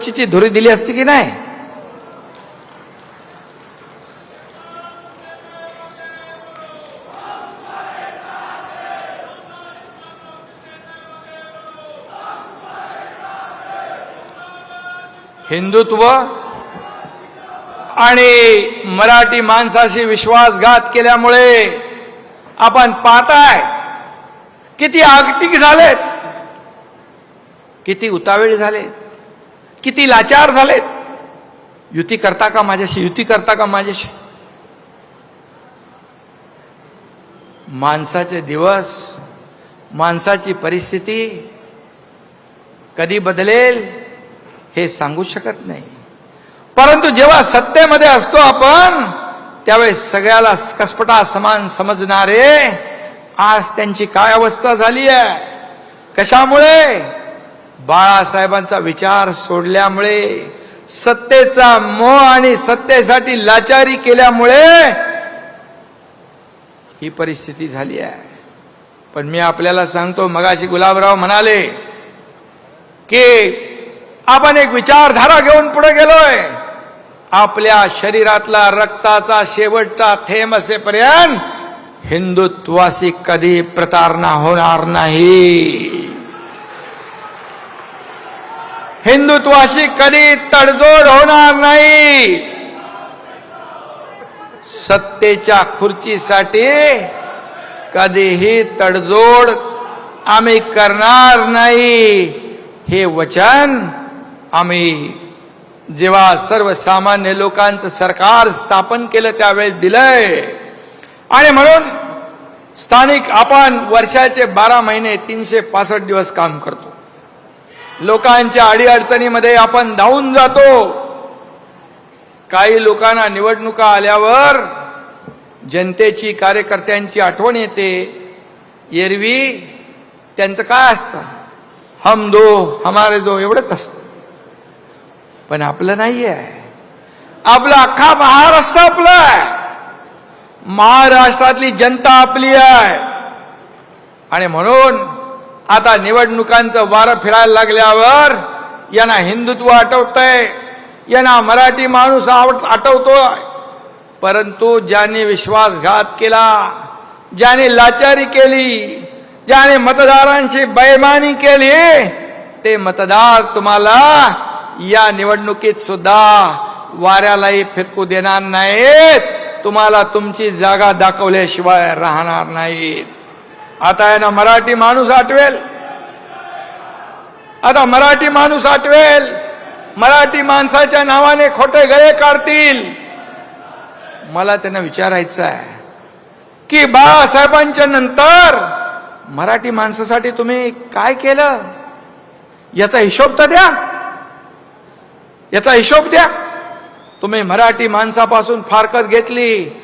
ची धुरी दिली असती की नाही? हिंदुत्व आणि मराठी माणसाशी विश्वासघात केल्यामुळे आपण पाहताय किती आगतिक झालेत, किती उतावेळ झालेत, किती लाचार झालेत. युती करता का माझ्याशी? युती करता का माझ्याशी? माणसाचे दिवस, माणसाची परिस्थिती कधी बदलेल हे सांगू शकत नाही. परंतु जेव्हा सत्तेमध्ये असतो आपण त्यावेळेस सगळ्याला कसपटा समान समजणारे आज त्यांची काय अवस्था झाली आहे. कशामुळे? बाळासाहेबांचा विचार सोडल्यामुळे, सत्तेचा मोह आणि सत्तेसाठी लाचारी केल्यामुळे ही परिस्थिती झाली आहे. पण मी आपल्याला सांगतो, मगाशी गुलाबराव म्हणाले की आपण एक विचारधारा घेऊन पुढे गेलोय. आपल्या शरीरातला रक्ताचा शेवटचा थेंब असेपर्यंत हिंदुत्वाशी कधी प्रतारणा होणार नाही. हिंदुत्वाशी कधी तडजोड होणार नाही. सत्तेच्या खुर्चीसाठी कधीही तडजोड आम्ही करणार नाही. हे वचन आम्ही जेव्हा सर्वसामान्य लोकांचं सरकार स्थापन केलं त्यावेळेस दिलंय. आणि म्हणून स्थानिक आपण वर्षाचे 12 महिने 365 दिवस काम करतो. लोकांच्या अडीअडचणीमध्ये आपण धावून जातो. काही लोकांना निवडणुका आल्यावर जनतेची, कार्यकर्त्यांची आठवण येते. एरवी त्यांचं काय असतं? हम दो हमारे दो एवढंच असतं. पण आपलं नाही आहे. आपलं अख्खा महाराष्ट्र आपलं आहे. महाराष्ट्रातली जनता आपली आहे. आणि म्हणून आता निवडणुकांचं वारं फिरायला लागल्यावर यांना हिंदुत्व आठवतंय, यांना मराठी माणूस आठवतोय. परंतु ज्यांनी विश्वासघात केला, ज्याने लाचारी केली, ज्याने मतदारांची बेईमानी केली, ते मतदार तुम्हाला या निवडणुकीत सुद्धा वाऱ्यालाही फिरकू देणार नाहीत. तुम्हाला तुमची जागा दाखवल्याशिवाय राहणार नाहीत. आता यांना मराठी माणूस आठवेल. आता मराठी माणूस आठवेल. मराठी माणसाच्या नावाने खोटे गळे काढतील. मला त्यांना विचारायचं आहे की बाळासाहेबांच्या नंतर मराठी माणसासाठी तुम्ही काय केलं? याचा हिशोब तर द्या. याचा हिशोब द्या. तुम्ही मराठी माणसापासून फारकत घेतली,